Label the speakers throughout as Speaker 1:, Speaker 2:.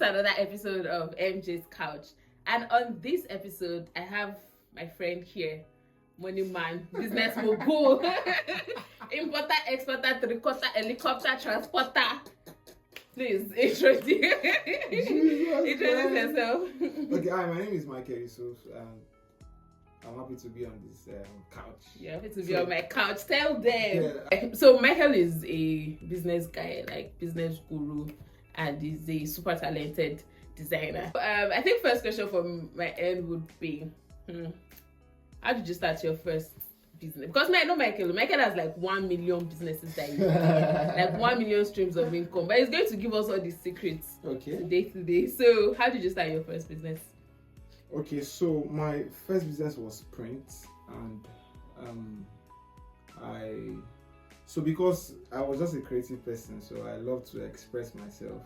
Speaker 1: to another episode of MJ's Couch. And on this episode, I have my friend here, money man, business mogul, importer, exporter, three-quarter, helicopter, transporter. Please, introduce yourself.
Speaker 2: Okay, hi, my name is Yusuf, and I'm happy to be on this couch.
Speaker 1: You're happy to be on my couch. Tell them. Yeah. So Michael is a business guy, like business guru, and is a super talented designer. I think first question from my end would be, how did you start your first business? Because I know Michael has like 1 million businesses that you like 1 million streams of income, but he's going to give us all the secrets today. So how did you start your first business?
Speaker 2: Okay, so my first business was print, and because I was just a creative person, so I love to express myself.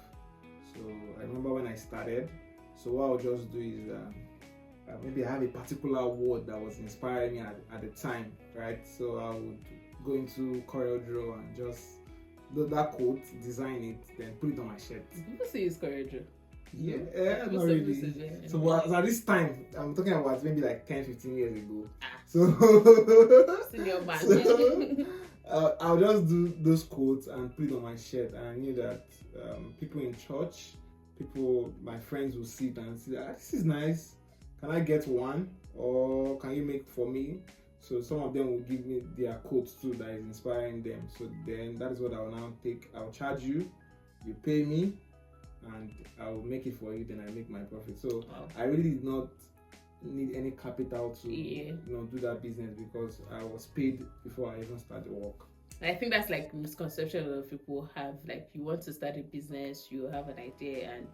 Speaker 2: So I remember when I started, so what I'll just do is maybe I have a particular word that was inspiring me at the time, right? So I would go into CorelDRAW and just do that quote, design it, then put it on my shirt.
Speaker 1: People say it's CorelDRAW.
Speaker 2: Yeah, not really. So at this time, I'm talking about maybe like 10-15 years ago. So I'll just do those quotes and put it on my shirt, and I knew that people in church, my friends will see it and say, this is nice. Can I get one, or can you make for me? So some of them will give me their quotes too that is inspiring them. So then that is what I will now take. I'll charge you, you pay me, and I will make it for you, then I make my profit. So I really did not need any capital to do that business, because I was paid before I even started work.
Speaker 1: I think that's like a misconception a lot of people have. Like, you want to start a business, you have an idea, and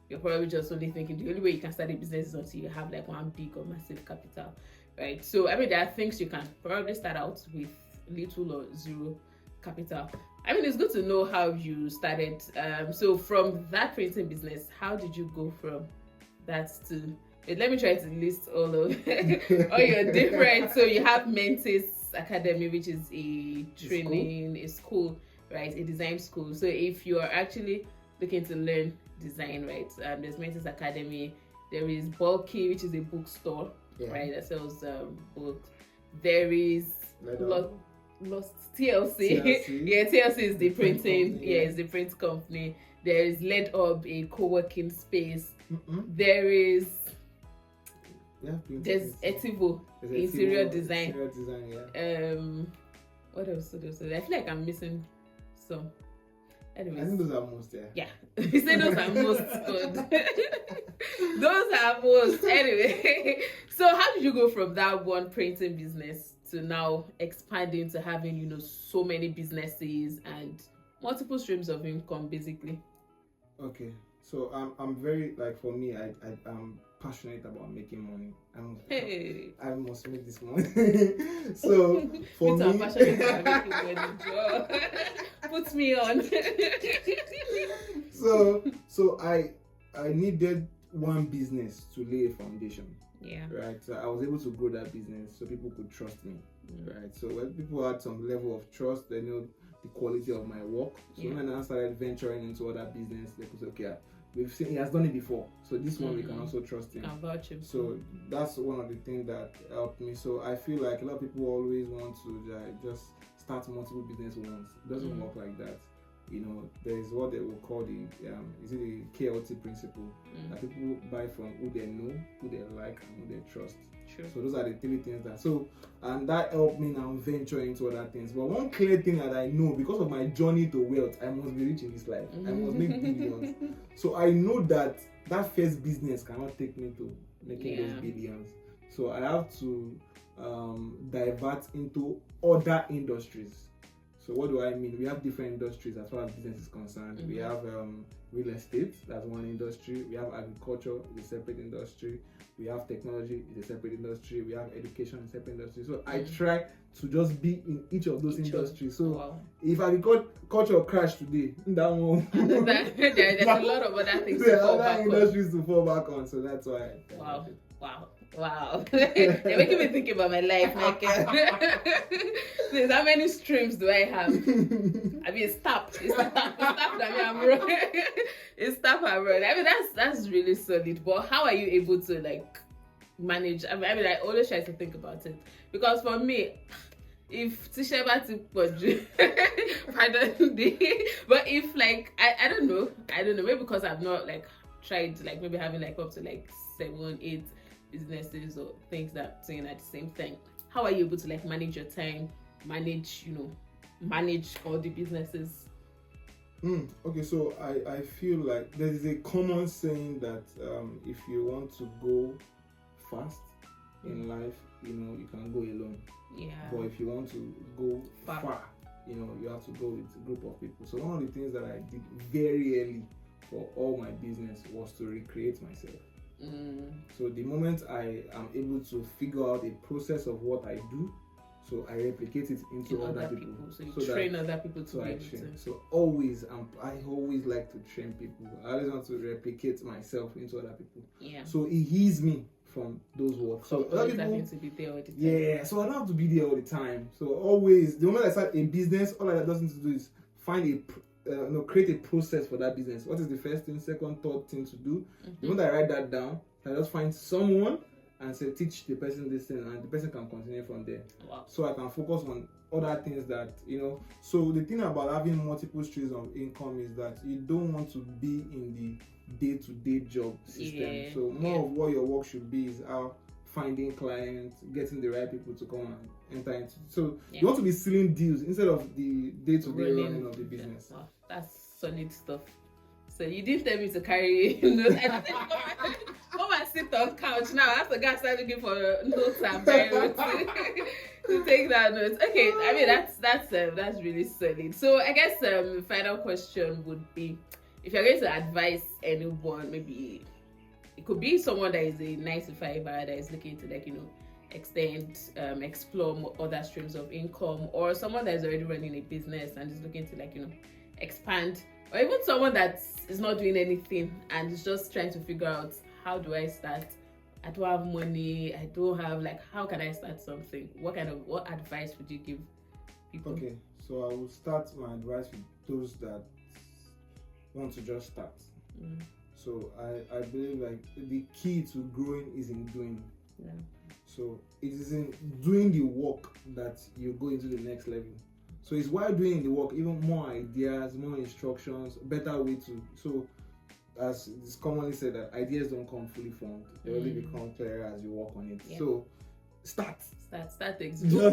Speaker 1: you're probably just only thinking the only way you can start a business is until you have like one big or massive capital, right? So I mean, there are things you can probably start out with little or zero capital. I mean, it's good to know how you started. So from that printing business, how did you go from that to? Let me try to list all of all your different. So you have Mentis Academy, which is a training, a school, right? A design school. So if you are actually looking to learn design, right? There's Mentis Academy. There is Bulky, which is a bookstore, right? That sells books. There is Lost TLC. Yeah, TLC is the printing. It's the print company. There is Led Up, a co-working space. There is there's Etivo, interior design. What else? I feel like I'm missing some. Anyways.
Speaker 2: I think those are most there.
Speaker 1: Yeah. You say those are most good. Those are most. Anyway. So how did you go from that one printing business to now expanding to having, so many businesses and multiple streams of income, basically? Okay.
Speaker 2: So I'm very, like, for me, I'm passionate about making money. I must make this money. So for me,
Speaker 1: I'm passionate about making money. Put me on.
Speaker 2: So I needed one business to lay a foundation.
Speaker 1: Yeah.
Speaker 2: Right. So I was able to grow that business so people could trust me. Right. So when people had some level of trust, they know the quality of my work. So when I started venturing into other business, they could say, okay, we've seen he has done it before, so this one we can also trust him. So that's one of the things that helped me. So I feel like a lot of people always want to just start multiple business once. It doesn't work like that. There is what they will call the KLT principle, that people buy from who they know, who they like, and who they trust. Sure. So those are the three things and that helped me now venture into other things. But one clear thing that I know, because of my journey to wealth, I must be rich in this life. I must make billions. So I know that first business cannot take me to making those billions. So I have to divert into other industries. So what do I mean? We have different industries as far as business is concerned. We have real estate, that's one industry. We have agriculture, it's a separate industry. We have technology, it's a separate industry. We have education, it's a separate industry. So I try to just be in each of those industries. So if agriculture crash today, that one
Speaker 1: there's a lot of other things
Speaker 2: there are other industries to fall back on. So that's why.
Speaker 1: Wow. Wow. You're making me think about my life, Michael. Please, how many streams do I have? I mean, it's tap. It's tap that I'm running. It's tap I'm running. I mean, that's really solid. But how are you able to like manage? I mean, I always try to think about it because for me, if Tisheba to pardon the, but if like I don't know, maybe because I've not like tried like maybe having like up to like 7, 8 businesses or things that doing at the same time. How are you able to like manage your time, manage all the businesses?
Speaker 2: Okay, so I feel like there is a common saying that if you want to go fast in life, you can go alone.
Speaker 1: Yeah.
Speaker 2: But if you want to go far, you have to go with a group of people. So one of the things that I did very early for all my business was to recreate myself. So the moment I am able to figure out a process of what I do, so I replicate it into other people.
Speaker 1: So you train other people to be able to.
Speaker 2: So always, I always like to train people. I always want to replicate myself into other people.
Speaker 1: Yeah.
Speaker 2: So it heals me from those work. So other people
Speaker 1: having to be there all the time.
Speaker 2: Yeah. So I don't have to be there all the time. So always, the moment I start a business, all I just need to do is find create a process for that business. What is the first thing, second, third thing to do? The moment I write that down, I just find someone and say teach the person this thing, and the person can continue from there.
Speaker 1: Wow.
Speaker 2: So I can focus on other things that So the thing about having multiple streams of income is that you don't want to be in the day-to-day job system.
Speaker 1: Yeah.
Speaker 2: So more of what your work should be is how finding clients, getting the right people to come and enter into. So you want to be sealing deals instead of the day-to-day running of the business.
Speaker 1: Wow, that's solid stuff. So you didn't tell me to carry notes. I didn't come and sit on couch now. I have to go start looking for notes and biro to take that notes. Okay, I mean that's really solid. So I guess final question would be, if you're going to advise anyone, maybe it could be someone that is a 9-to-5 that is looking to extend, explore more other streams of income, or someone that is already running a business and is looking to expand, or even someone that is not doing anything and is just trying to figure out, how do I start? I don't have money. I don't have how can I start something? What advice would you give people?
Speaker 2: Okay, so I will start my advice with those that want to just start. So I believe the key to growing is in doing.
Speaker 1: Yeah.
Speaker 2: So it is in doing the work that you go into the next level. So it's while doing the work, even more ideas, more instructions, better way to. So as it's commonly said, that ideas don't come fully formed; they only become clearer as you work on it. Yeah. So start.
Speaker 1: Don't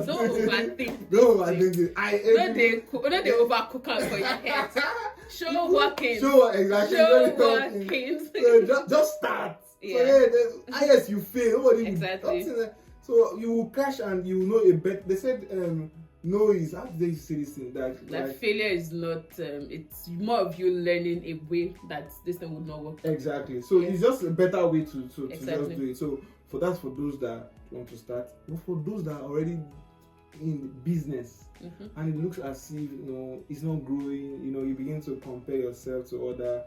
Speaker 1: overthink.
Speaker 2: Don't overthink it.
Speaker 1: Don't they overcook out for your head. Show working.
Speaker 2: Show exactly.
Speaker 1: Show working.
Speaker 2: So just start.
Speaker 1: Yeah.
Speaker 2: So yes, you fail. Nobody
Speaker 1: exactly.
Speaker 2: So you will crash and you will know a better. They said no is, how do they say this thing? That
Speaker 1: failure is not. It's more of you learning a way that this thing would not work.
Speaker 2: Exactly. So it's just a better way to just do it. So for those that want to start, but for those that are already in business and it looks as if it's not growing, you begin to compare yourself to other.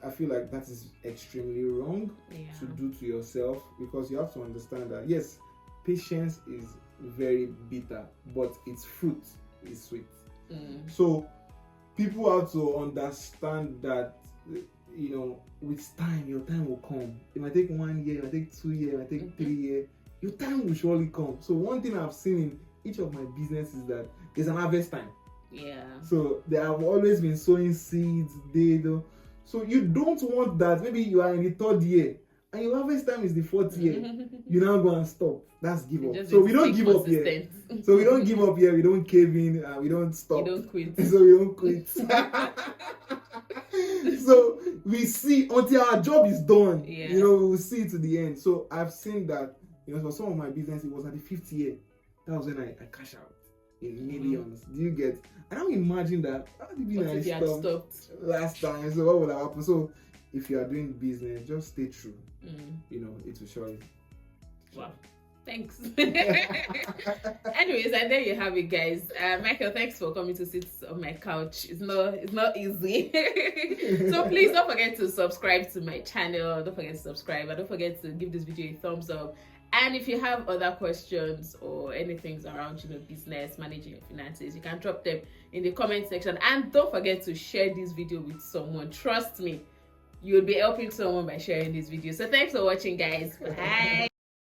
Speaker 2: I feel like that is extremely wrong to do to yourself, because you have to understand that yes, patience is very bitter, but its fruit is sweet. So people have to understand that with time, your time will come. It might take 1 year, it might take 2 years, it might take 3 years. Your time will surely come. So one thing I've seen in each of my businesses is that there's an harvest time.
Speaker 1: Yeah. So
Speaker 2: they have always been sowing seeds. So you don't want that. Maybe you are in the 3rd year and your harvest time is the 4th year. You now go and stop. That's give up. So we don't give up here. So we don't give up here. We don't cave in. We don't stop.
Speaker 1: You don't quit.
Speaker 2: So we don't quit. So we see until our job is done.
Speaker 1: Yeah.
Speaker 2: We will see to the end. So I've seen that. For some of my business, it was at the 5th year. That was when I cash out in millions. Do you get? I don't imagine that. How did I stopped last time? So what would have happened? So if you are doing business, just stay true. It will surely.
Speaker 1: Wow. Thanks. Anyways, and there you have it, guys. Michael, thanks for coming to sit on my couch. It's not easy. So please don't forget to subscribe to my channel. Don't forget to subscribe, and don't forget to give this video a thumbs up. And if you have other questions or anything around, business, managing your finances, you can drop them in the comment section. And don't forget to share this video with someone. Trust me, you'll be helping someone by sharing this video. So thanks for watching, guys. Bye.